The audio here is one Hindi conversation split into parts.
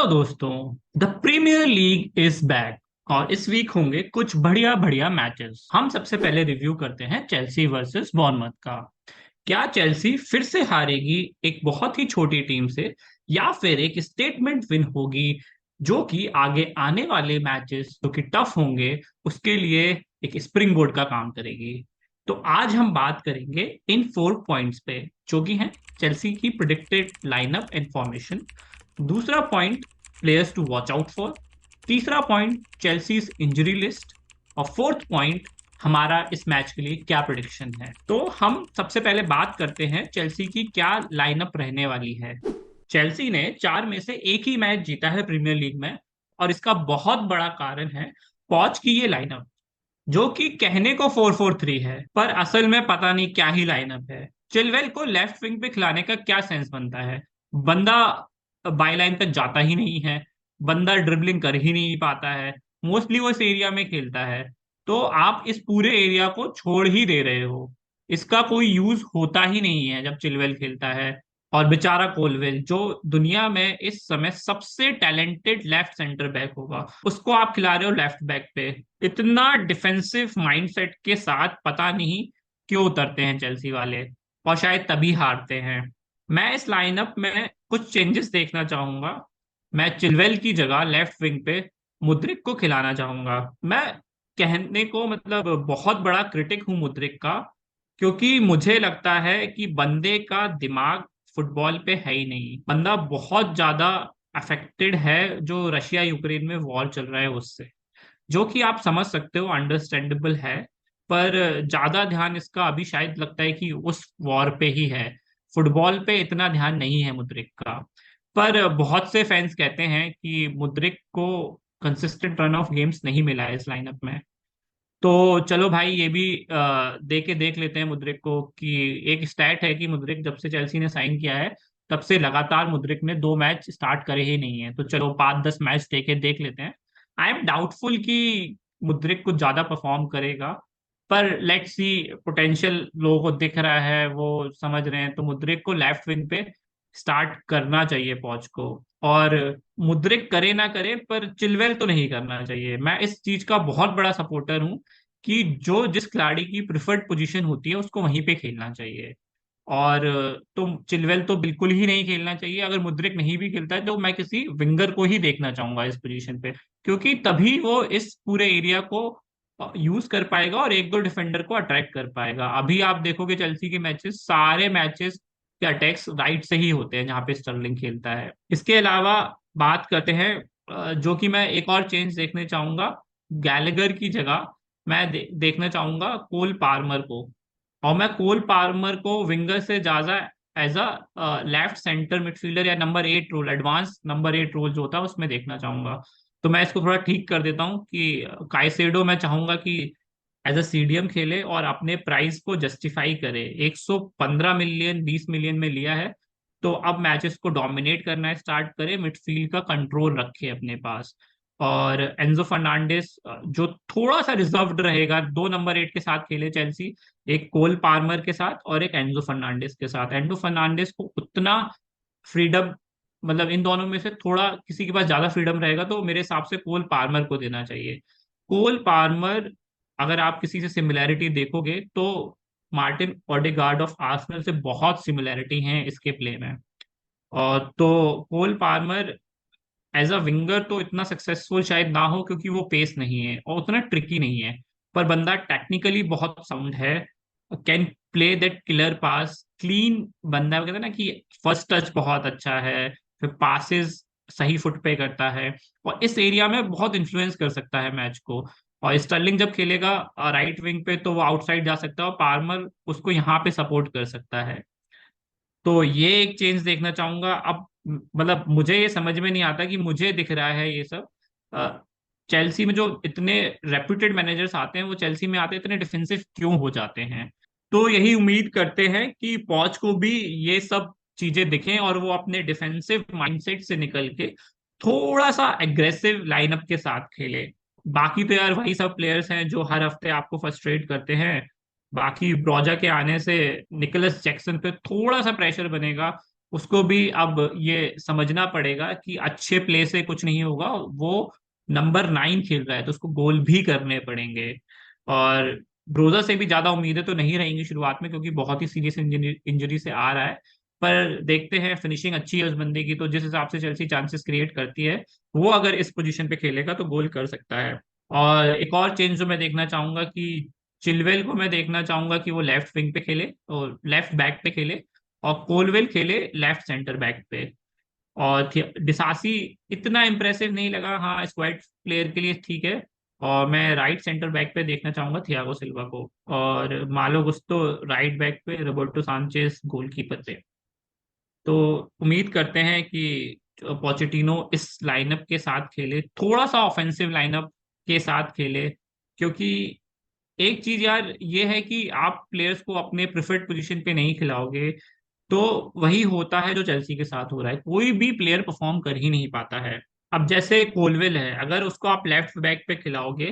हेलो दोस्तों। The premier league is back और इस वीक होंगे कुछ बढ़िया बढ़िया मैचेस। हम सबसे पहले रिव्यू करते हैं चेल्सी वर्सेस बॉर्नमथ का। क्या चेल्सी फिर से हारेगी एक बहुत ही छोटी टीम से, या फिर एक स्टेटमेंट विन होगी जो कि आगे आने वाले मैचेस जो कि टफ होंगे उसके लिए एक स्प्रिंग बोर्ड का काम करेगी। तो आज हम बात करेंगे इन 4 पॉइंट्स पे, जो कि हैं चेल्सी की प्रिडिक्टेड लाइनअप एंड फॉर्मेशन। दूसरा point, players to watch out for. तीसरा पॉइंट, चेल्सीज इंजरी लिस्ट। और फोर्थ पॉइंट, हमारा इस मैच के लिए क्या प्रिडिक्शन है। तो हम सबसे पहले बात करते हैं चेल्सी की क्या लाइनअप रहने वाली है। चेल्सी ने 4 में से एक ही मैच जीता है प्रीमियर लीग में, और इसका बहुत बड़ा कारण है पॉच की ये लाइनअप, जो कि कहने को 4-4-3 है पर असल में पता नहीं क्या ही लाइनअप है। चिलवेल को लेफ्ट विंग पे खिलाने का क्या सेंस बनता है? बंदा बाई लाइन तक जाता ही नहीं है, बंदा ड्रिबलिंग कर ही नहीं पाता है, मोस्टली वो इस एरिया में खेलता है। तो आप इस पूरे एरिया को छोड़ ही दे रहे हो, इसका कोई यूज होता ही नहीं है जब चिलवेल खेलता है। और बेचारा कोलवेल, जो दुनिया में इस समय सबसे टैलेंटेड लेफ्ट सेंटर बैक होगा, उसको आप खिला रहे हो लेफ्ट बैक पे। इतना डिफेंसिव माइंडसेट के साथ पता नहीं क्यों उतरते हैं चेल्सी वाले, और शायद तभी हारते हैं। मैं इस लाइनअप में कुछ चेंजेस देखना चाहूंगा। मैं चिलवेल की जगह लेफ्ट विंग पे मुद्रिक को खिलाना चाहूंगा। मैं कहने को मतलब बहुत बड़ा क्रिटिक हूं मुद्रिक का, क्योंकि मुझे लगता है कि बंदे का दिमाग फुटबॉल पे है ही नहीं। बंदा बहुत ज्यादा अफेक्टेड है जो रशिया यूक्रेन में वॉर चल रहा है उससे, जो कि आप समझ सकते हो, अंडरस्टैंडेबल है। पर ज्यादा ध्यान इसका अभी शायद लगता है कि उस वॉर पे ही है, फुटबॉल पे इतना ध्यान नहीं है मुद्रिक का। पर बहुत से फैंस कहते हैं कि मुद्रिक को कंसिस्टेंट रन ऑफ गेम्स नहीं मिला है इस लाइनअप में। तो चलो भाई, ये भी दे के देख लेते हैं मुद्रिक को। कि एक स्टैट है कि मुद्रिक जब से चेल्सी ने साइन किया है, तब से लगातार मुद्रिक ने 2 मैच स्टार्ट करे ही नहीं है। तो चलो 5-10 मैच दे के देख लेते हैं। आई एम डाउटफुल कि मुद्रिक कुछ ज्यादा परफॉर्म करेगा, पर लेट्स सी। पोटेंशियल लोगों को दिख रहा है, वो समझ रहे हैं, तो मुद्रिक को लेफ्ट विंग पे स्टार्ट करना चाहिए पॉच को। और मुद्रिक करे ना करे, पर चिलवेल तो नहीं करना चाहिए। मैं इस चीज का बहुत बड़ा सपोर्टर हूँ कि जो जिस खिलाड़ी की प्रिफर्ड पोजीशन होती है उसको वहीं पे खेलना चाहिए। और तो चिलवेल तो बिल्कुल ही नहीं खेलना चाहिए। अगर मुद्रिक नहीं भी खेलता है तो मैं किसी विंगर को ही देखना चाहूंगा इस पोजीशन पे, क्योंकि तभी वो इस पूरे एरिया को यूज कर पाएगा और एक दो डिफेंडर को अट्रैक्ट कर पाएगा। अभी आप देखोगे चेल्सी के मैचेस, सारे मैचेस के अटैक्स राइट से ही होते हैं जहाँ पे स्टर्लिंग खेलता है। इसके अलावा बात करते हैं जो कि मैं एक और चेंज देखने चाहूंगा। गैलेगर की जगह मैं देखना चाहूंगा कोल पार्मर को। और मैं कोल पार्मर को विंगर से ज्यादा as a left centre midfielder या number 8 role, advance number 8 role जो होता है उसमें देखना चाहूंगा। तो मैं इसको थोड़ा ठीक कर देता हूँ कि काइसेडो मैं चाहूंगा कि एज अ सीडीएम खेले और अपने प्राइस को जस्टिफाई करे। 115 मिलियन 20 मिलियन में लिया है, तो अब मैचेस को डोमिनेट करना स्टार्ट करे, मिडफील्ड का कंट्रोल रखे अपने पास। और एंजो फर्नांडिस जो थोड़ा सा रिजर्व्ड रहेगा, 2 नंबर 8 के साथ खेले चेल्सी, एक कोल पार्मर के साथ और एक एंजो फर्नांडिस के साथ। एंजो फर्नांडिस को उतना फ्रीडम, मतलब इन दोनों में से थोड़ा किसी के पास ज्यादा फ्रीडम रहेगा तो मेरे हिसाब से कोल पार्मर को देना चाहिए। कोल पार्मर, अगर आप किसी से सिमिलैरिटी देखोगे तो मार्टिन ओडेगार्ड ऑफ आर्सेनल से बहुत सिमिलैरिटी है इसके प्ले में। और तो कोल पार्मर एज अ विंगर तो इतना सक्सेसफुल शायद ना हो, क्योंकि वो पेस नहीं है और उतना ट्रिकी नहीं है। पर बंदा टेक्निकली बहुत साउंड है, can play that killer pass clean. बंदा कहते हैं ना कि फर्स्ट टच बहुत अच्छा है, फिर पासेस सही फुट पे करता है, और इस एरिया में बहुत इन्फ्लुएंस कर सकता है मैच को। और स्टर्लिंग जब खेलेगा राइट विंग पे तो वो आउटसाइड जा सकता है और पार्मर उसको यहाँ पे सपोर्ट कर सकता है। तो ये एक चेंज देखना चाहूंगा। अब मतलब मुझे ये समझ में नहीं आता कि मुझे दिख रहा है ये सब चेल्सी में जो इतने रेप्यूटेड मैनेजर्स आते हैं वो चेल्सी में आते इतने डिफेंसिव क्यों हो जाते हैं। तो यही उम्मीद करते हैं कि पॉच को भी ये सब चीजें दिखें और वो अपने डिफेंसिव माइंडसेट से निकल के थोड़ा सा एग्रेसिव लाइनअप के साथ खेले। बाकी तो यार वही सब प्लेयर्स हैं जो हर हफ्ते आपको फ्रस्ट्रेट करते हैं। बाकी ब्रोजा के आने से निकोलस जैक्सन पे थोड़ा सा प्रेशर बनेगा, उसको भी अब ये समझना पड़ेगा कि अच्छे प्ले से कुछ नहीं होगा। वो नंबर 9 खेल रहा है तो उसको गोल भी करने पड़ेंगे। और ब्रोजा से भी ज्यादा उम्मीदें तो नहीं रहेंगी शुरुआत में, क्योंकि बहुत ही सीरियस इंजरी से आ रहा है। पर देखते हैं, फिनिशिंग अच्छी है उस बंदे की, तो जिस हिसाब से चेल्सी चांसेस क्रिएट करती है, वो अगर इस पोजीशन पे खेलेगा तो गोल कर सकता है। और एक और चेंज जो मैं देखना चाहूंगा कि चिलवेल को मैं देखना चाहूंगा कि वो लेफ्ट विंग पे खेले और लेफ्ट बैक पे खेले, और कोलवेल खेले लेफ्ट सेंटर बैक पे। और डिसासी इतना इम्प्रेसिव नहीं लगा, हाँ स्क्वाड प्लेयर के लिए ठीक है। और मैं राइट सेंटर बैक पे देखना चाहूंगा थियागो सिल्वा को, और मालो गुस्तो राइट बैक पे, रोबर्टो सांचेज गोलकीपर पे। तो उम्मीद करते हैं कि पोचेटिनो इस लाइनअप के साथ खेले, थोड़ा सा ऑफेंसिव लाइनअप के साथ खेले। क्योंकि एक चीज यार ये है कि आप प्लेयर्स को अपने प्रिफर्ड पोजीशन पे नहीं खिलाओगे, तो वही होता है जो चेल्सी के साथ हो रहा है, कोई भी प्लेयर परफॉर्म कर ही नहीं पाता है। अब जैसे कोलवेल है, अगर उसको आप लेफ्ट बैक पे खिलाओगे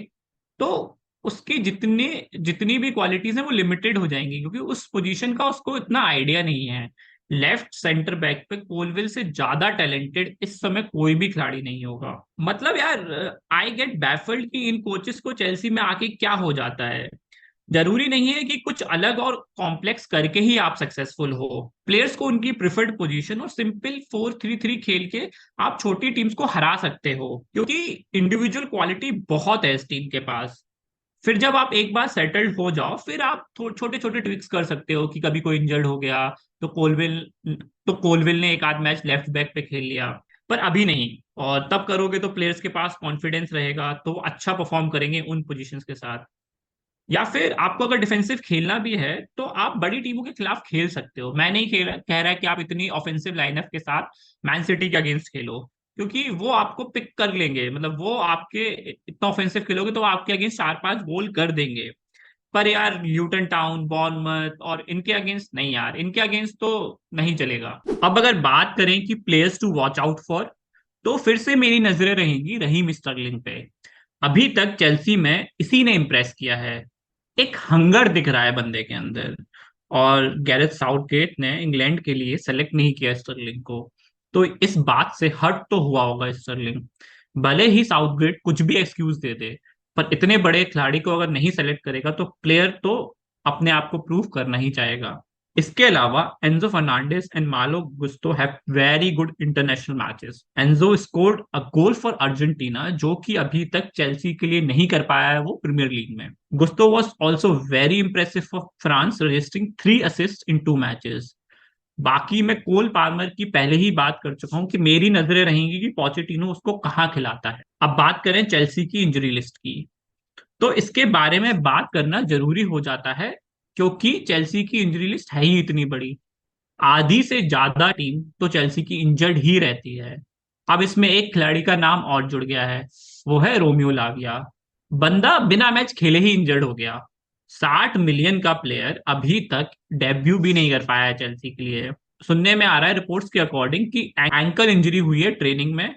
तो उसकी जितनी जितनी भी क्वालिटीज हैं वो लिमिटेड हो जाएंगी, क्योंकि उस पोजीशन का उसको इतना आइडिया नहीं है। लेफ्ट सेंटर बैक पे कोलवेल से ज्यादा टैलेंटेड इस समय कोई भी खिलाड़ी नहीं होगा। मतलब यार, आई गेट बैफल्ड कि इन कोचेस को चेल्सी में आके क्या हो जाता है। जरूरी नहीं है कि कुछ अलग और कॉम्प्लेक्स करके ही आप सक्सेसफुल हो। प्लेयर्स को उनकी प्रिफर्ड पोजीशन और सिंपल 4-3-3 खेल के आप छोटी टीम्स को हरा सकते हो, क्योंकि इंडिविजुअल क्वालिटी बहुत है इस टीम के पास। फिर जब आप एक बार सेटल्ड हो जाओ, फिर आप छोटे छोटे ट्रिक्स कर सकते हो कि कभी कोई इंजर्ड हो गया तो कोलविल ने एक आध मैच लेफ्ट बैक पे खेल लिया। पर अभी नहीं। और तब करोगे तो प्लेयर्स के पास कॉन्फिडेंस रहेगा, तो वो अच्छा परफॉर्म करेंगे उन पोजीशंस के साथ। या फिर आपको अगर डिफेंसिव खेलना भी है तो आप बड़ी टीमों के खिलाफ खेल सकते हो। मैं नहीं कह रहा कि आप इतनी ऑफेंसिव लाइनअप के साथ मैन सिटी के अगेंस्ट खेलो, क्योंकि वो आपको पिक कर लेंगे। मतलब वो आपके इतना ऑफेंसिव खेलोगे तो वो आपके अगेंस्ट 4-5 गोल कर देंगे। पर यार ल्यूटन टाउन, बॉर्नमथ और इनके अगेंस्ट नहीं यार, इनके अगेंस्ट तो नहीं चलेगा। अब अगर बात करें कि players to watch out for, तो फिर से मेरी नजरें रहेंगी रहीम स्टर्लिंग पे। अभी तक चेल्सी में इसी ने इम्प्रेस किया है। एक हंगर दिख रहा है बंदे के अंदर। और गैरेथ साउथगेट ने इंग्लैंड के लिए सेलेक्ट नहीं किया स्टर्लिंग को, तो इस बात से हर्ट तो हुआ होगा स्टर्लिंग। भले ही साउथगेट कुछ भी एक्सक्यूज दे दे, पर इतने बड़े खिलाड़ी को अगर नहीं सेलेक्ट करेगा तो प्लेयर तो अपने आप को प्रूव करना ही चाहेगा। इसके अलावा एंजो फर्नांडिस एंड मालो Gusto have very good international matches. Enzo scored a goal for Argentina, जो कि अभी तक चेल्सी के लिए नहीं कर पाया है वो प्रीमियर लीग में। Gusto was also very impressive for France, registering 3 assists in 2 matches. बाकी मैं कोल पाल्मर की पहले ही बात कर चुका हूं कि मेरी नजरें रहेंगी कि पोचेटिनो उसको कहाँ खिलाता है। अब बात करें चेल्सी की इंजरी लिस्ट की, तो इसके बारे में बात करना जरूरी हो जाता है, क्योंकि चेल्सी की इंजरी लिस्ट है ही इतनी बड़ी। आधी से ज्यादा टीम तो चेल्सी की इंजर्ड ही रहती है। अब इसमें एक खिलाड़ी का नाम और जुड़ गया है, वो है रोमियो लाविया। बंदा बिना मैच खेले ही इंजर्ड हो गया। 60 मिलियन का प्लेयर अभी तक डेब्यू भी नहीं कर पाया है चेल्सी के लिए। सुनने में आ रहा है रिपोर्ट्स के अकॉर्डिंग कि एंकल इंजरी हुई है ट्रेनिंग में,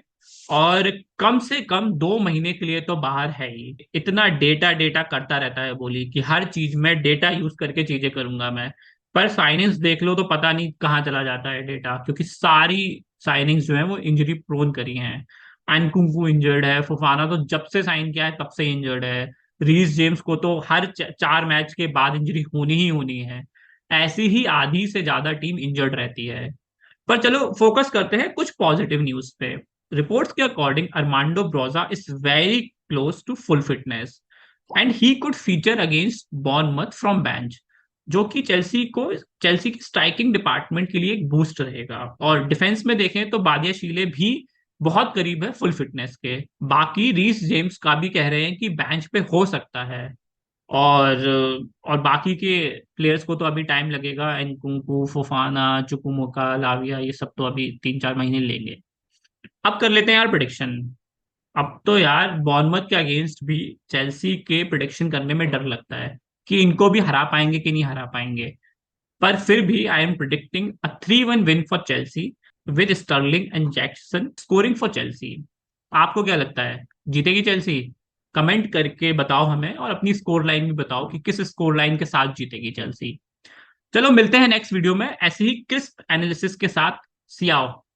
और कम से कम 2 महीने के लिए तो बाहर है ही। इतना डेटा डेटा करता रहता है, बोली कि हर चीज में डेटा यूज करके चीजें करूंगा मैं। पर साइनिंग्स देख लो तो पता नहीं कहाँ चला जाता है डेटा, क्योंकि सारी साइनिंग्स जो है वो इंजरी प्रोन करी हैं। एनकुंकू इंजर्ड है, फोफाना तो जब से साइन किया है तब से इंजर्ड है। रीस जेम्स को तो हर 4 मैच के बाद इंजरी होनी ही होनी है। ऐसी ही आधी से ज्यादा टीम इंजर्ड रहती है। पर चलो फोकस करते हैं कुछ पॉजिटिव न्यूज पे। रिपोर्ट्स के according Armando Broja is very close to full fitness and he could feature against Bournemouth from bench, जो कि चेल्सी की स्ट्राइकिंग डिपार्टमेंट के लिए एक बूस्ट रहेगा। और डिफेंस में देखें तो बादिया शीले भी बहुत करीब है फुल फिटनेस के। बाकी रीस जेम्स का भी कह रहे हैं कि बेंच पे हो सकता है। और और बाकी के प्लेयर्स को तो अभी टाइम लगेगा, एनकुंकू, फोफाना, चुकुमोका, लाविया, ये सब तो अभी 3-4 महीने लेंगे। अब कर लेते हैं यार प्रिडिक्शन। अब तो यार बॉर्नमथ के अगेंस्ट भी चेल्सी के प्रिडिक्शन करने में डर लगता है कि इनको भी हरा पाएंगे कि नहीं हरा पाएंगे। पर फिर भी I am predicting a 3-1 win for Chelsea, with Sterling and Jackson scoring for Chelsea. आपको क्या लगता है, जीतेगी चेल्सी? कमेंट करके बताओ हमें, और अपनी स्कोर लाइन भी बताओ कि किस स्कोर लाइन के साथ जीतेगी चेल्सी। चलो मिलते हैं नेक्स्ट वीडियो में ऐसे ही क्रिस्प एनालिसिस के साथ। सियाओ।